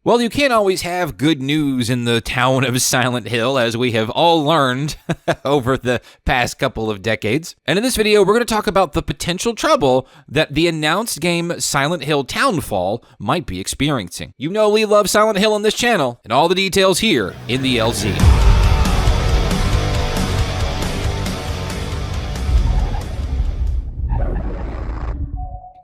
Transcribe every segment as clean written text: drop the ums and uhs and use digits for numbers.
Well, you can't always have good news in the town of Silent Hill, as we have all learned over the past couple of decades. And in this video, we're going to talk about the potential trouble that the announced game Silent Hill Townfall might be experiencing. You know we love Silent Hill on this channel, and all the details here in the LZ.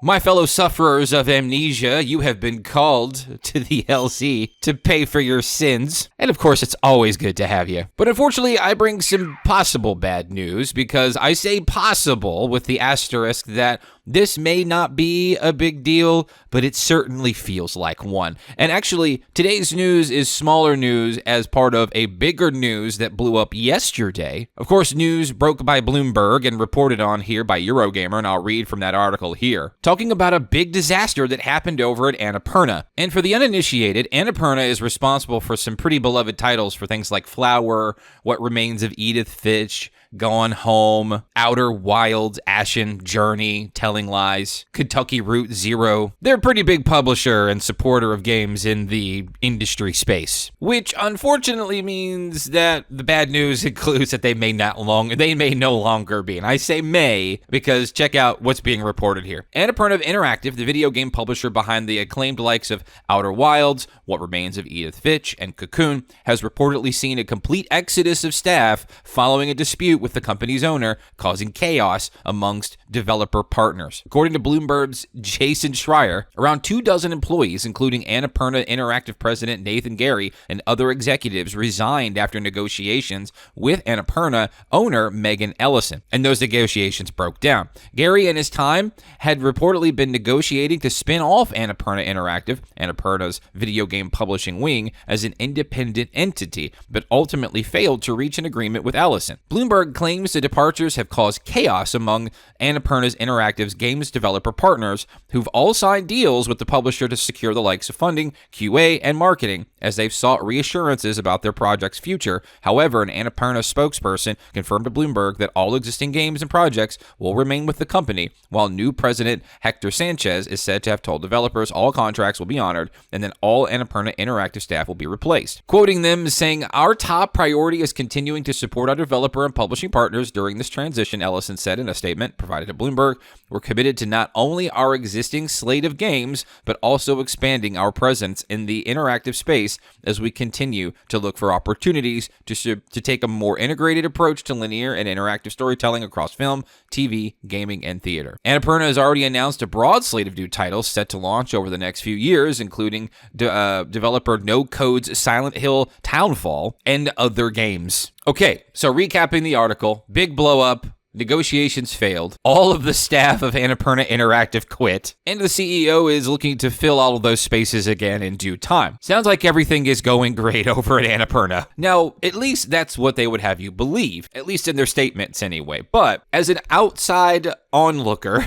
My fellow sufferers of amnesia, you have been called to the LZ to pay for your sins. And of course, it's always good to have you. But unfortunately, I bring some possible bad news, because I say possible with the asterisk that this may not be a big deal, but it certainly feels like one. And actually, today's news is smaller news as part of a bigger news that blew up yesterday. Of course, news broke by Bloomberg and reported on here by Eurogamer, and I'll read from that article here, talking about a big disaster that happened over at Annapurna. And for the uninitiated, Annapurna is responsible for some pretty beloved titles for things like Flower, What Remains of Edith Finch, Gone Home, Outer Wilds, Ashen, Journey, Telling Lies, Kentucky Route Zero. They're a pretty big publisher and supporter of games in the industry space, which unfortunately means that the bad news includes that they may no longer be. And I say may because check out what's being reported here. Annapurna Interactive, the video game publisher behind the acclaimed likes of Outer Wilds, What Remains of Edith Finch, and Cocoon, has reportedly seen a complete exodus of staff following a dispute with the company's owner, causing chaos amongst developer partners. According to Bloomberg's Jason Schreier, around 24 employees, including Annapurna Interactive president Nathan Gary and other executives, resigned after negotiations with Annapurna owner Megan Ellison, and those negotiations broke down. Gary and his time had reportedly been negotiating to spin off Annapurna Interactive, Annapurna's video game publishing wing, as an independent entity, but ultimately failed to reach an agreement with Ellison. Bloomberg claims the departures have caused chaos among Annapurna Interactive's games developer partners, who've all signed deals with the publisher to secure the likes of funding, QA, and marketing, as they've sought reassurances about their project's future. However, an Annapurna spokesperson confirmed to Bloomberg that all existing games and projects will remain with the company, while new president Hector Sanchez is said to have told developers all contracts will be honored, and then all Annapurna Interactive staff will be replaced. Quoting them, saying, "Our top priority is continuing to support our developer and publishing partners during this transition," Ellison said in a statement provided to Bloomberg. "We're committed to not only our existing slate of games, but also expanding our presence in the interactive space as we continue to look for opportunities to take a more integrated approach to linear and interactive storytelling across film, TV, gaming, and theater." Annapurna has already announced a broad slate of new titles set to launch over the next few years, including developer No Code's Silent Hill Townfall and other games. Okay, so recapping the article, big blow up, negotiations failed, all of the staff of Annapurna Interactive quit, and the CEO is looking to fill all of those spaces again in due time. Sounds like everything is going great over at Annapurna. Now, at least that's what they would have you believe, at least in their statements anyway. But as an outside onlooker,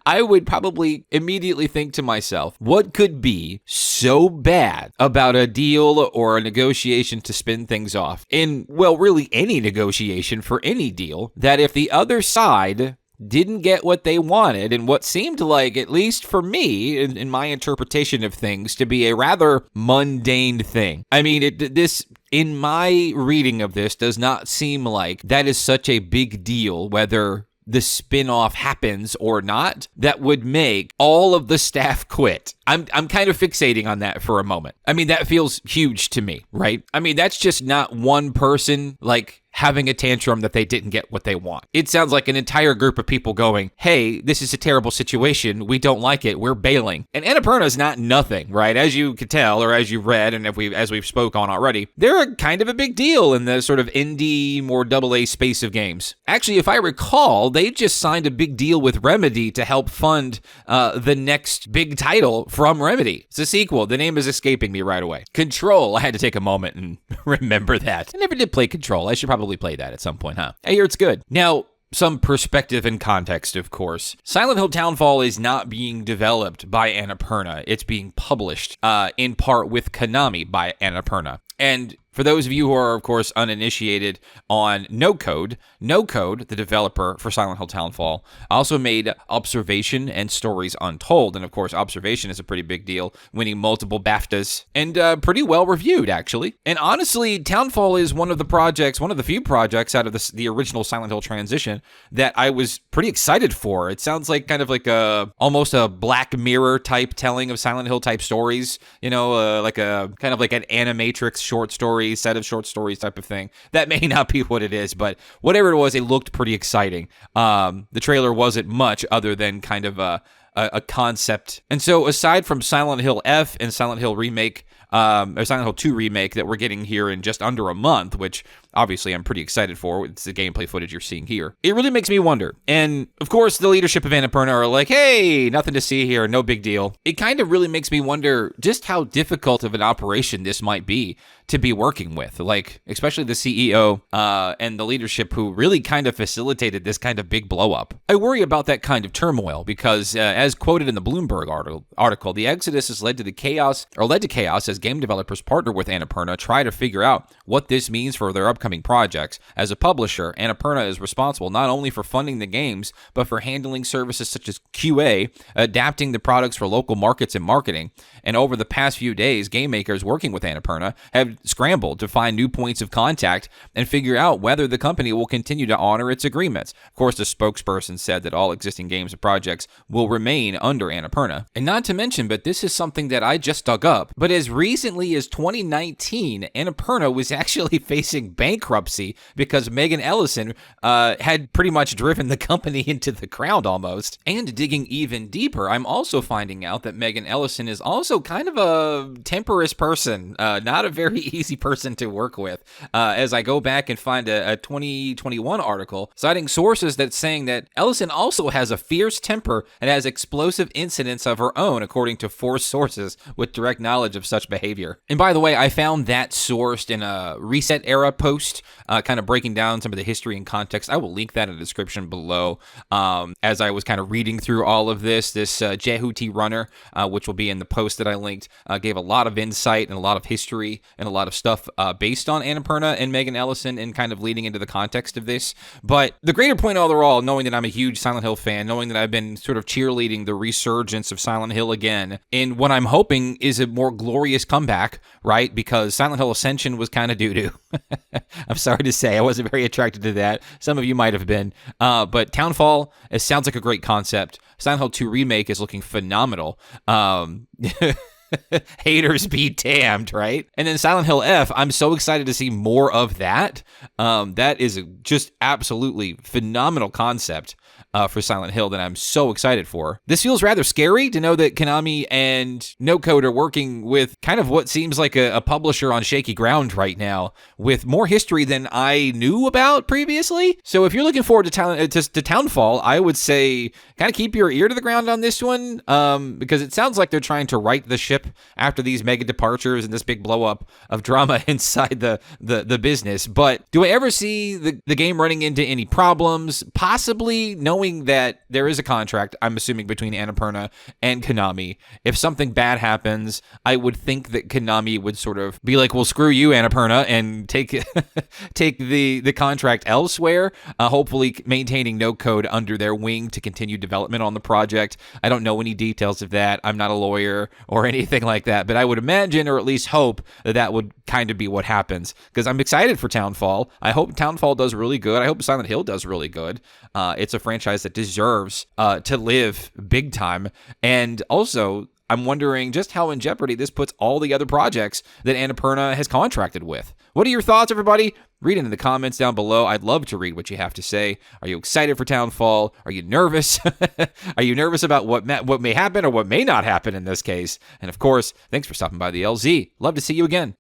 I would probably immediately think to myself, what could be so bad about a deal or a negotiation to spin things off in, well, really any negotiation for any deal, that if the other side didn't get what they wanted, and what seemed like, at least for me, in my interpretation of things, to be a rather mundane thing. I mean, this, in my reading of this, does not seem like that is such a big deal, whether the spin-off happens or not, that would make all of the staff quit. I'm kind of fixating on that for a moment. I mean, that feels huge to me, right? I mean, that's just not one person, like, having a tantrum that they didn't get what they want. It sounds like an entire group of people going, "Hey, this is a terrible situation. We don't like it. We're bailing." And Annapurna is not nothing, right? As you could tell, or as you read, and as we've spoke on already, they're kind of a big deal in the sort of indie, more AA space of games. Actually, if I recall, they just signed a big deal with Remedy to help fund the next big title from Remedy. It's a sequel. The name is escaping me right away. Control. I had to take a moment and remember that. I never did play Control. I should probably play that at some point, huh? I hear it's good. Now, some perspective and context, of course. Silent Hill Townfall is not being developed by Annapurna. It's being published in part with Konami by Annapurna. And For those of you who are, of course, uninitiated on No Code, the developer for Silent Hill Townfall, also made Observation and Stories Untold. And, of course, Observation is a pretty big deal, winning multiple BAFTAs and pretty well reviewed, actually. And honestly, Townfall is one of the few projects out of the original Silent Hill transition that I was pretty excited for. It sounds like kind of like almost a Black Mirror type telling of Silent Hill type stories, like a kind of like an Animatrix short story, set of short stories type of thing. That may not be what it is, but whatever it was, it looked pretty exciting. The trailer wasn't much other than kind of a concept. And so aside from Silent Hill F and Silent Hill Remake, or Silent Hill 2 Remake that we're getting here in just under a month, which obviously I'm pretty excited for. It's the gameplay footage you're seeing here. It really makes me wonder. And of course, the leadership of Annapurna are like, hey, nothing to see here, no big deal. It kind of really makes me wonder just how difficult of an operation this might be to be working with, like especially the CEO and the leadership who really kind of facilitated this kind of big blow up. I worry about that kind of turmoil because, as quoted in the Bloomberg article, the exodus has led to chaos as game developers partner with Annapurna try to figure out what this means for their upcoming projects. As a publisher, Annapurna is responsible not only for funding the games, but for handling services such as QA, adapting the products for local markets and marketing. And over the past few days, game makers working with Annapurna have scrambled to find new points of contact and figure out whether the company will continue to honor its agreements. Of course, the spokesperson said that all existing games and projects will remain under Annapurna. And not to mention, but this is something that I just dug up, but as recently as 2019, Annapurna was actually facing bankruptcy because Megan Ellison had pretty much driven the company into the ground almost. And digging even deeper, I'm also finding out that Megan Ellison is also kind of a temperous person, not a very easy person to work with. As I go back and find a 2021 article citing sources that's saying that Ellison also has a fierce temper and has explosive incidents of her own, according to 4 sources with direct knowledge of such behavior. And by the way, I found that sourced in a Reset Era post, kind of breaking down some of the history and context. I will link that in the description below. As I was kind of reading through all of this Jehuti runner, which will be in the post that I linked, gave a lot of insight and a lot of history and a lot of stuff based on Annapurna and Megan Ellison and kind of leading into the context of this. But the greater point overall, knowing that I'm a huge Silent Hill fan, knowing that I've been sort of cheerleading the resurgence of Silent Hill again in what I'm hoping is a more glorious comeback, right? Because Silent Hill Ascension was kind of doo-doo. I'm sorry to say, I wasn't very attracted to that. Some of you might have been. But Townfall, it sounds like a great concept. Silent Hill 2 Remake is looking phenomenal. Haters be damned, right? And then Silent Hill F, I'm so excited to see more of that. That is just absolutely phenomenal concept for Silent Hill that I'm so excited for. This feels rather scary to know that Konami and No Code are working with kind of what seems like a publisher on shaky ground right now with more history than I knew about previously. So if you're looking forward to Townfall, I would say kind of keep your ear to the ground on this one because it sounds like they're trying to right the ship after these mega departures and this big blow up of drama inside the business. But do I ever see the game running into any problems? Possibly, knowing that there is a contract, I'm assuming, between Annapurna and Konami. If something bad happens, I would think that Konami would sort of be like, well, screw you, Annapurna, and take the contract elsewhere, hopefully maintaining No Code under their wing to continue development on the project. I don't know any details of that. I'm not a lawyer or anything like that, but I would imagine, or at least hope, that would kind of be what happens, because I'm excited for Townfall. I hope Townfall does really good. I hope Silent Hill does really good. It's a franchise that deserves to live big time. And also, I'm wondering just how in jeopardy this puts all the other projects that Annapurna has contracted with. What are your thoughts, everybody? Read it in the comments down below. I'd love to read what you have to say. Are you excited for Townfall? Are you nervous? Are you nervous about what may happen or what may not happen in this case? And of course, thanks for stopping by the LZ. Love to see you again.